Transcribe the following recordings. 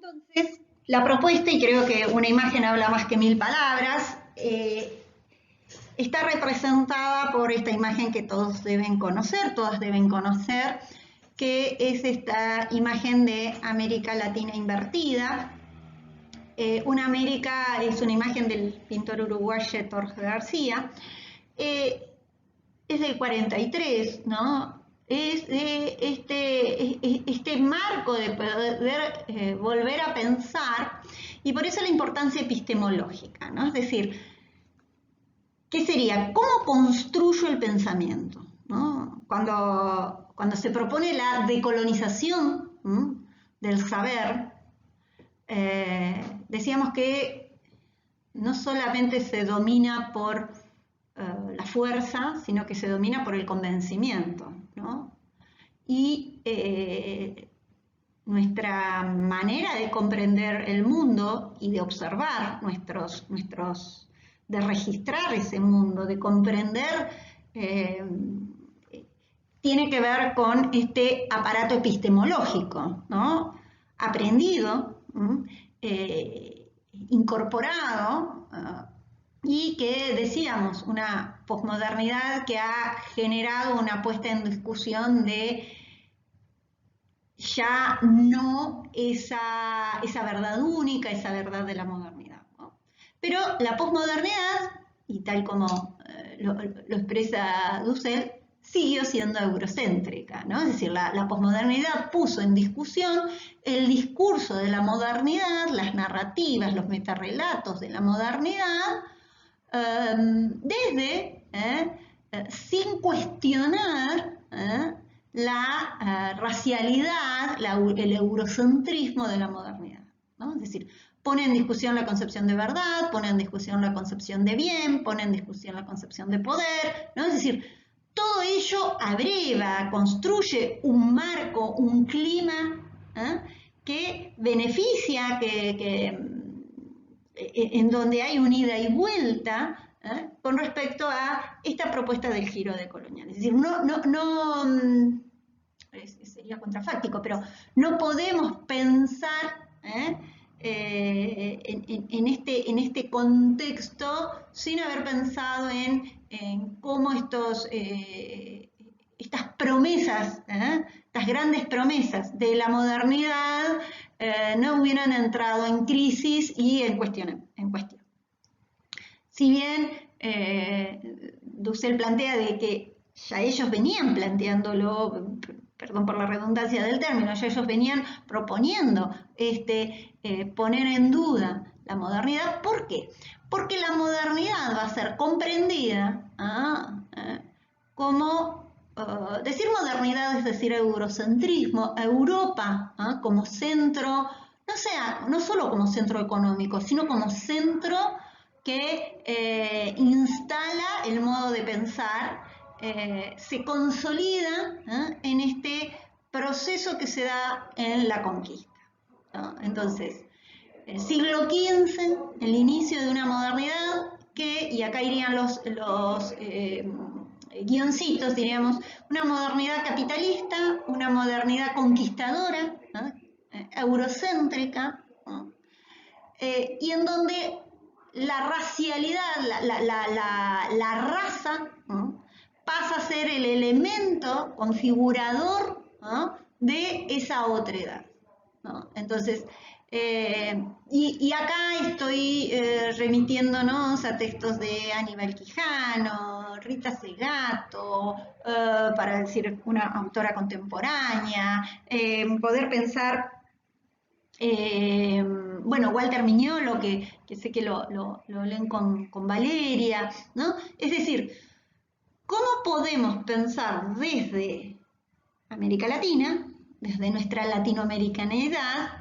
Entonces, la propuesta, y creo que una imagen habla más que mil palabras, está representada por esta imagen que todos deben conocer, todas deben conocer, que es esta imagen de América Latina invertida. Una América es una imagen del pintor uruguayo Jorge García. Es del 43, ¿no? Es de este marco de poder volver a pensar, y por eso la importancia epistemológica, ¿no? Es decir, ¿qué sería? ¿Cómo construyo el pensamiento? ¿No? Cuando se propone la decolonización del saber, decíamos que no solamente se domina por la fuerza, sino que se domina por el convencimiento, ¿no? Y nuestra manera de comprender el mundo y de observar de registrar ese mundo, de comprender, tiene que ver con este aparato epistemológico, ¿no? Aprendido, incorporado, y que decíamos, una posmodernidad que ha generado una puesta en discusión de ya no esa verdad única, esa verdad de la modernidad, ¿no? Pero la posmodernidad, y tal como lo expresa Dussel, siguió siendo eurocéntrica, ¿no? Es decir, la posmodernidad puso en discusión el discurso de la modernidad, las narrativas, los metarrelatos de la modernidad, sin cuestionar la racialidad, el eurocentrismo de la modernidad, ¿no? Es decir, pone en discusión la concepción de verdad, pone en discusión la concepción de bien, pone en discusión la concepción de poder, ¿no? Es decir, todo ello abreva, construye un marco, un clima que beneficia, en donde hay un ida y vuelta con respecto a esta propuesta del giro decolonial. Es decir, sería contrafáctico, pero no podemos pensar en este contexto sin haber pensado en cómo estas promesas, estas grandes promesas de la modernidad no hubieran entrado en crisis y en cuestión. Si bien Dussel plantea de que ya ellos venían planteándolo, perdón por la redundancia del término, ya ellos venían proponiendo poner en duda la modernidad. ¿Por qué? Porque la modernidad va a ser comprendida como, decir modernidad es decir eurocentrismo, Europa como centro, no solo como centro económico, sino como centro que instala el modo de pensar, se consolida en este proceso que se da en la conquista, ¿no? Entonces, el siglo XV, el inicio de una modernidad que, y acá irían los guioncitos, diríamos, una modernidad capitalista, una modernidad conquistadora, ¿no? Eurocéntrica, ¿no? Y en donde la racialidad, la raza, ¿no? pasa a ser el elemento configurador, ¿no? de esa otredad, ¿no? Entonces, y acá estoy remitiéndonos a textos de Aníbal Quijano, Rita Segato, para decir una autora contemporánea, poder pensar, bueno, Walter Mignolo, que sé que lo leen con Valeria, ¿no? Es decir, ¿cómo podemos pensar desde América Latina, desde nuestra latinoamericanidad,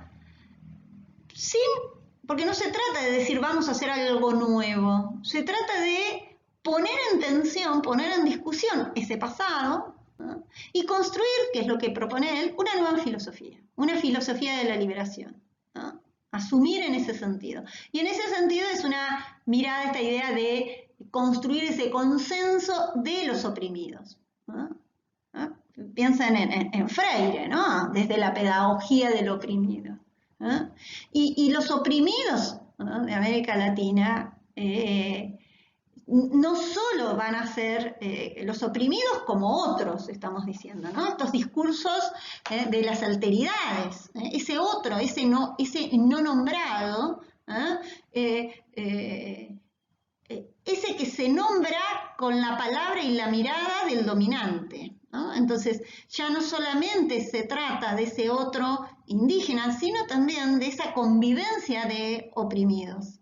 porque no se trata de decir vamos a hacer algo nuevo, se trata de poner en tensión, poner en discusión ese pasado, ¿no? Y construir, que es lo que propone él, una nueva filosofía, una filosofía de la liberación, ¿no? Asumir en ese sentido. Y en ese sentido es una mirada, esta idea de construir ese consenso de los oprimidos, ¿no? ¿No? Piensan en Freire, ¿no? Desde la pedagogía del oprimido. Y los oprimidos, ¿no?, de América Latina no solo van a ser los oprimidos como otros, estamos diciendo, ¿no? Estos discursos de las alteridades, ese otro, ese no nombrado, ese que se nombra con la palabra y la mirada del dominante, ¿no? Entonces, ya no solamente se trata de ese otro indígena, sino también de esa convivencia de oprimidos.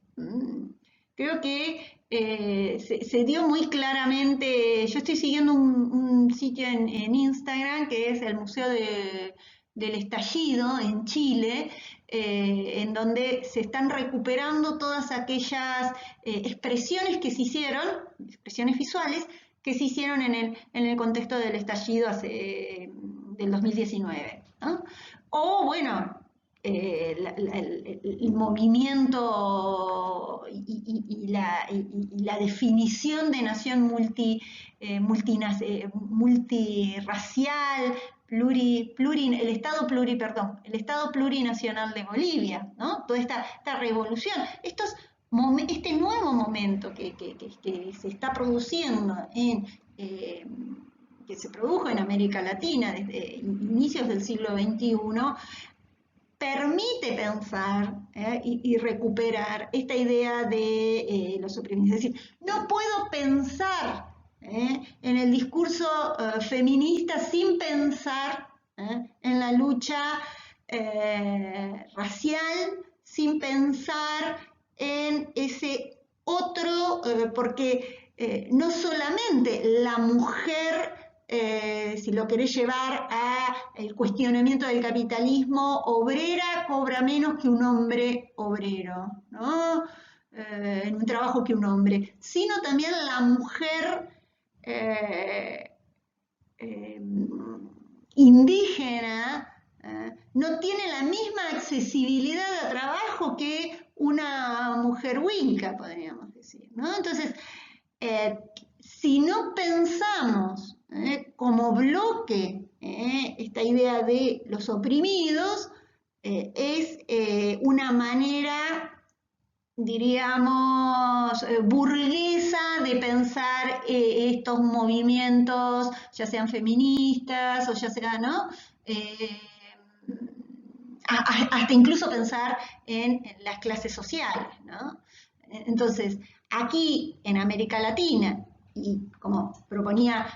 Creo que se dio muy claramente. Yo estoy siguiendo un sitio en Instagram que es el Museo del Estallido en Chile, en donde se están recuperando todas aquellas expresiones que se hicieron, expresiones visuales, que se hicieron en el contexto del estallido del 2019, ¿no? O bueno, el movimiento y la definición de nación multirracial, el Estado plurinacional de Bolivia, ¿no? Toda esta revolución, este nuevo momento que se está produciendo que se produjo en América Latina desde inicios del siglo XXI, permite pensar y recuperar esta idea de los oprimidos. Es decir, no puedo pensar en el discurso feminista sin pensar en la lucha racial, sin pensar en ese otro, porque no solamente la mujer, si lo querés llevar al cuestionamiento del capitalismo obrera, cobra menos que un hombre obrero, ¿no? En un trabajo que un hombre, sino también la mujer indígena no tiene la misma accesibilidad a trabajo que una mujer winca, podríamos decir, ¿no? Entonces, si no pensamos como bloque esta idea de los oprimidos, es una manera, diríamos, burguesa de pensar estos movimientos, ya sean feministas o ya sean, ¿no? Hasta incluso pensar en las clases sociales, ¿no? Entonces, aquí en América Latina, y como proponía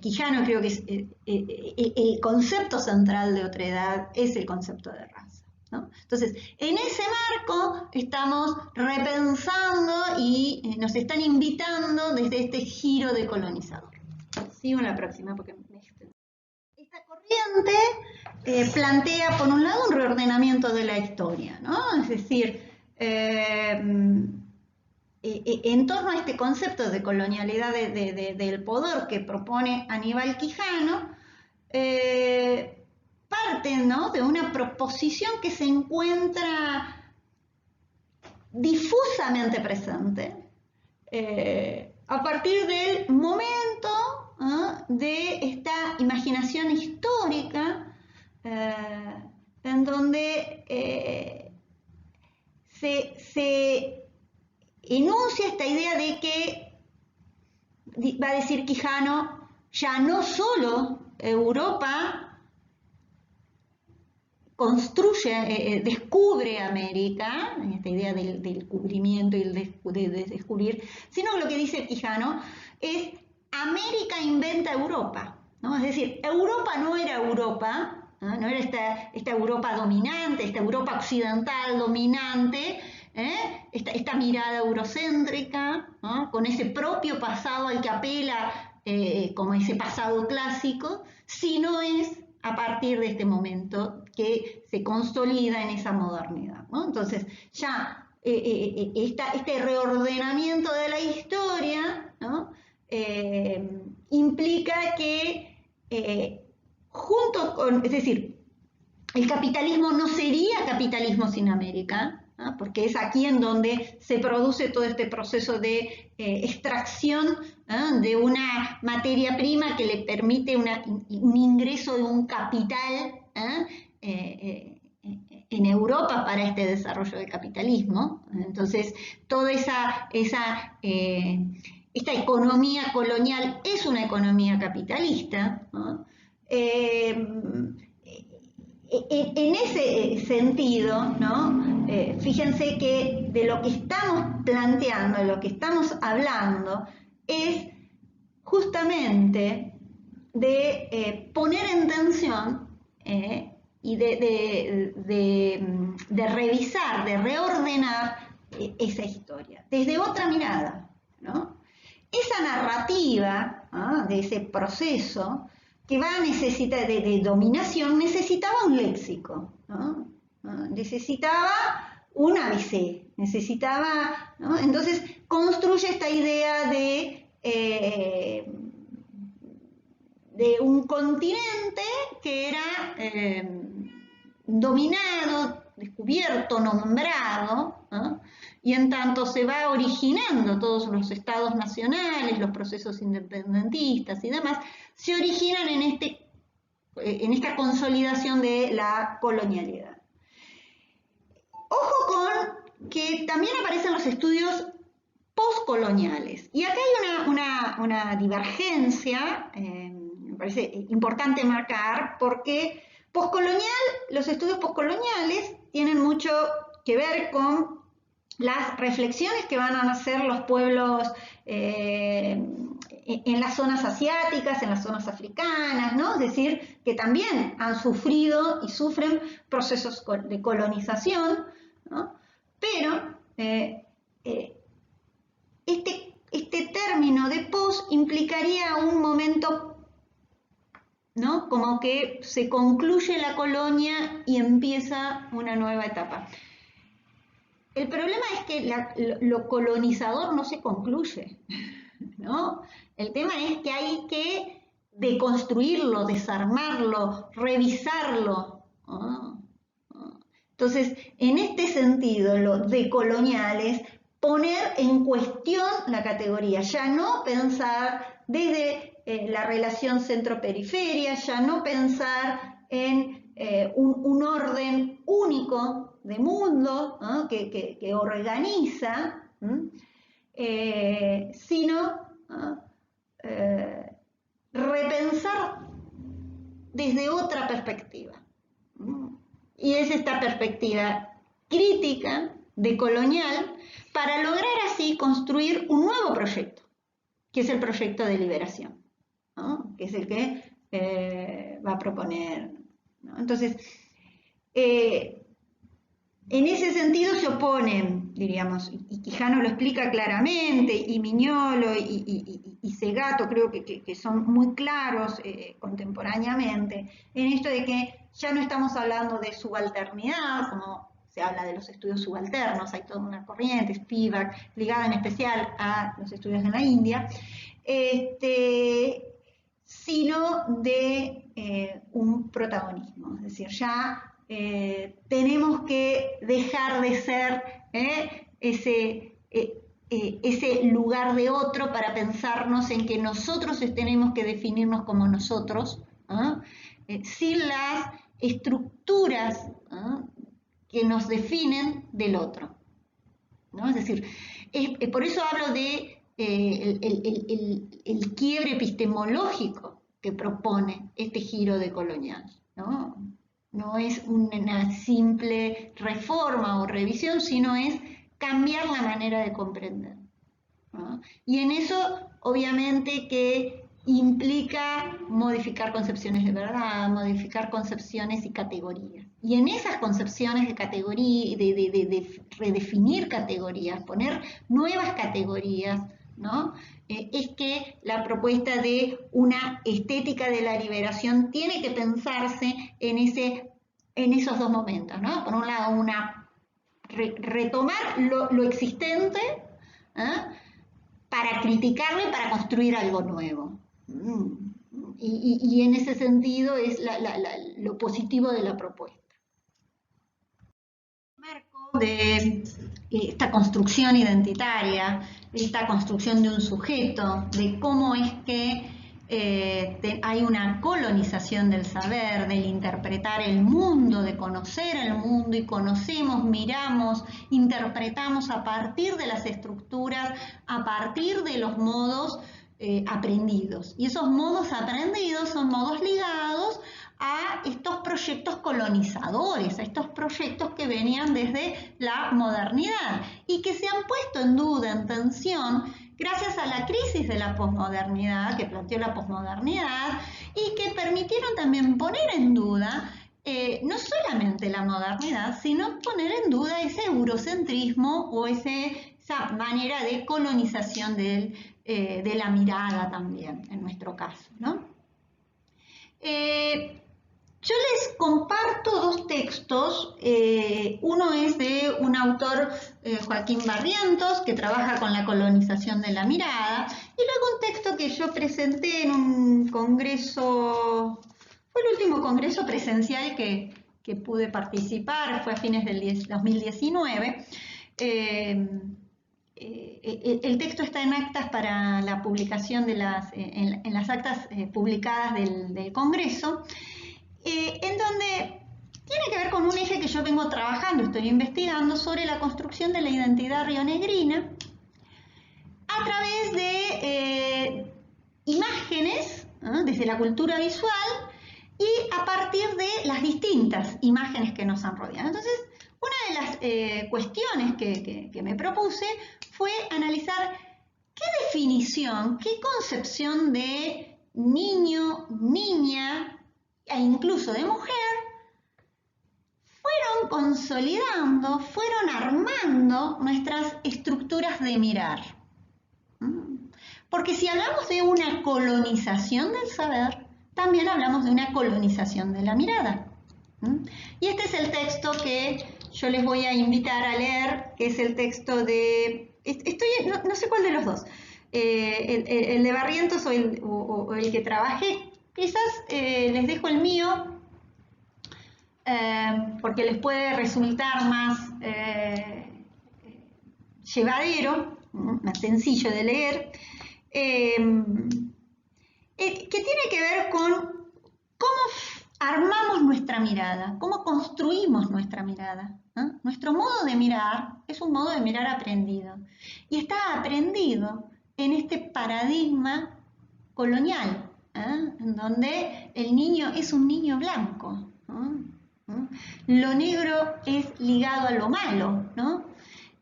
Quijano, creo que el concepto central de otredad es el concepto de raza, ¿no? Entonces, en ese marco estamos repensando y nos están invitando desde este giro decolonizador. Sigo en la próxima porque me extendí. Esta corriente plantea, por un lado, un reordenamiento de la historia, ¿no? Es decir, en torno a este concepto de colonialidad del poder que propone Aníbal Quijano, parten, ¿no?, de una proposición que se encuentra difusamente presente a partir del momento de esta imaginación histórica en donde se enuncia esta idea de que, va a decir Quijano, ya no solo Europa descubre América, en esta idea del cubrimiento y de descubrir, sino lo que dice Quijano es América inventa Europa, ¿no? Es decir, Europa no era Europa, no era esta Europa dominante, esta Europa occidental dominante, esta mirada eurocéntrica, ¿no?, con ese propio pasado al que apela como ese pasado clásico, sino es a partir de este momento que se consolida en esa modernidad, ¿no? Entonces, ya este reordenamiento de la historia, ¿no?, implica que junto con, es decir, el capitalismo no sería capitalismo sin América, ¿no?, porque es aquí en donde se produce todo este proceso de extracción de una materia prima que le permite un ingreso de un capital en Europa para este desarrollo del capitalismo. Entonces, toda esta economía colonial es una economía capitalista, ¿no? En ese sentido, ¿no? Fíjense que de lo que estamos planteando, de lo que estamos hablando, es justamente de poner en tensión y de revisar, de reordenar esa historia, desde otra mirada, ¿no? Esa narrativa, ¿no?, de ese proceso que va a necesitar de dominación, necesitaba un léxico, ¿no? Necesitaba un ABC, necesitaba, ¿no? Entonces construye esta idea de un continente que era dominado, descubierto, nombrado, ¿no? Y en tanto se va originando todos los estados nacionales, los procesos independentistas y demás, se originan en esta consolidación de la colonialidad. Ojo con que también aparecen los estudios postcoloniales. Y acá hay una divergencia, me parece importante marcar, porque los estudios postcoloniales tienen mucho que ver con las reflexiones que van a hacer los pueblos en las zonas asiáticas, en las zonas africanas, ¿no? Es decir, que también han sufrido y sufren procesos de colonización, ¿no? Pero este término de post implicaría un momento, ¿no?, como que se concluye la colonia y empieza una nueva etapa. El problema es que lo colonizador no se concluye, ¿no? El tema es que hay que deconstruirlo, desarmarlo, revisarlo, ¿no? Entonces, en este sentido, lo decolonial es poner en cuestión la categoría, ya no pensar desde la relación centro-periferia, ya no pensar en un orden único de mundo, ¿no?, que organiza, sino repensar desde otra perspectiva. Y es esta perspectiva crítica, decolonial, para lograr así construir un nuevo proyecto, que es el proyecto de liberación, ¿no?, que es el que va a proponer, ¿no? Entonces, en ese sentido se oponen, diríamos, y Quijano lo explica claramente, y Mignolo y Segato creo que son muy claros contemporáneamente, en esto de que ya no estamos hablando de subalternidad, como se habla de los estudios subalternos, hay toda una corriente, Spivak, ligada en especial a los estudios en la India, sino de un protagonismo, es decir, ya tenemos que dejar de ser ese lugar de otro para pensarnos en que nosotros tenemos que definirnos como nosotros, sin las estructuras que nos definen del otro, ¿no? Es decir, por eso hablo de el quiebre epistemológico que propone este giro decolonial, ¿no? No es una simple reforma o revisión, sino es cambiar la manera de comprender, ¿no? Y en eso, obviamente, que implica modificar concepciones de verdad, modificar concepciones y categorías. Y en esas concepciones de categoría, de redefinir categorías, poner nuevas categorías, ¿no?, es que la propuesta de una estética de la liberación tiene que pensarse en esos dos momentos, ¿no? Por un lado, retomar lo existente, para criticarlo y para construir algo nuevo. Y en ese sentido es lo positivo de la propuesta. Marco de esta construcción identitaria, esta construcción de un sujeto, de cómo es que hay una colonización del saber, del interpretar el mundo, de conocer el mundo, y conocemos, miramos, interpretamos a partir de las estructuras, a partir de los modos aprendidos. Y esos modos aprendidos son modos ligados a estos proyectos colonizadores, a estos proyectos que venían desde la modernidad y que se han puesto en duda, en tensión, gracias a la crisis de la posmodernidad, que planteó la posmodernidad, y que permitieron también poner en duda no solamente la modernidad, sino poner en duda ese eurocentrismo o esa manera de colonización de la mirada también, en nuestro caso, ¿no? Yo les comparto dos textos. Uno es de un autor, Joaquín Barrientos, que trabaja con la colonización de la mirada, y luego un texto que yo presenté en un congreso, fue el último congreso presencial que pude participar, fue a fines del 2019. El texto está en actas para la publicación de en las actas publicadas del Congreso, en donde tiene que ver con un eje que yo vengo trabajando, estoy investigando sobre la construcción de la identidad rionegrina a través de imágenes, desde la cultura visual y a partir de las distintas imágenes que nos han rodeado. Entonces, una de las cuestiones que me propuse fue analizar qué definición, qué concepción de niño, niña e incluso de mujer fueron consolidando, fueron armando nuestras estructuras de mirar. Porque si hablamos de una colonización del saber, también hablamos de una colonización de la mirada. Y este es el texto que yo les voy a invitar a leer, que es el texto de... no sé cuál de los dos, el de Barrientos o el que trabajé. Quizás les dejo el mío, porque les puede resultar más llevadero, más sencillo de leer, que tiene que ver con cómo armamos nuestra mirada, cómo construimos nuestra mirada. Nuestro modo de mirar es un modo de mirar aprendido, y está aprendido en este paradigma colonial, en donde el niño es un niño blanco, lo negro es ligado a lo malo, ¿no?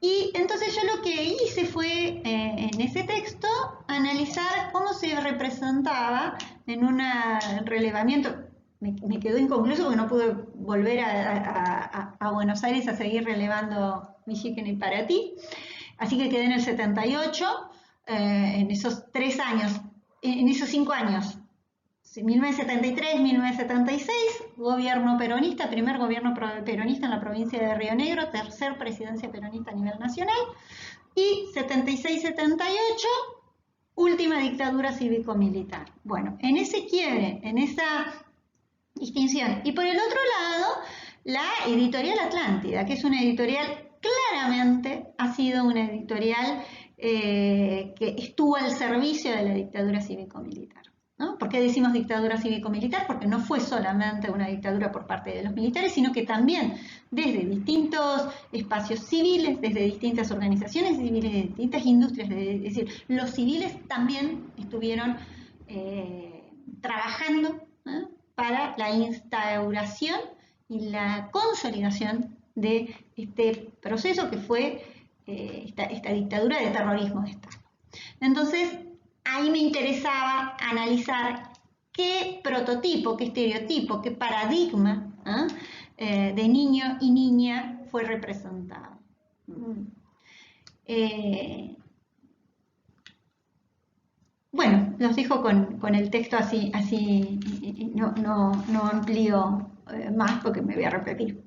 Y entonces yo lo que hice fue, en ese texto, analizar cómo se representaba en un relevamiento. Me quedó inconcluso porque no pude volver a Buenos Aires a seguir relevando Michigan y Paraty, así que quedé en el 78, en esos 3 años, en esos 5 años, 1973, 1976, gobierno peronista, primer gobierno peronista en la provincia de Río Negro, tercer presidencia peronista a nivel nacional, y 76-78, última dictadura cívico-militar. Bueno, en ese quiebre, en esa distinción. Y por el otro lado, la editorial Atlántida, que es una editorial, claramente ha sido una editorial que estuvo al servicio de la dictadura cívico-militar. ¿No? ¿Por qué decimos dictadura cívico-militar? Porque no fue solamente una dictadura por parte de los militares, sino que también desde distintos espacios civiles, desde distintas organizaciones civiles, de distintas industrias, es decir, los civiles también estuvieron trabajando para la instauración y la consolidación de este proceso que fue esta dictadura de terrorismo de Estado. Entonces, ahí me interesaba analizar qué prototipo, qué estereotipo, qué paradigma de niño y niña fue representado. Bueno, los dejo con el texto así no amplío más porque me voy a repetir.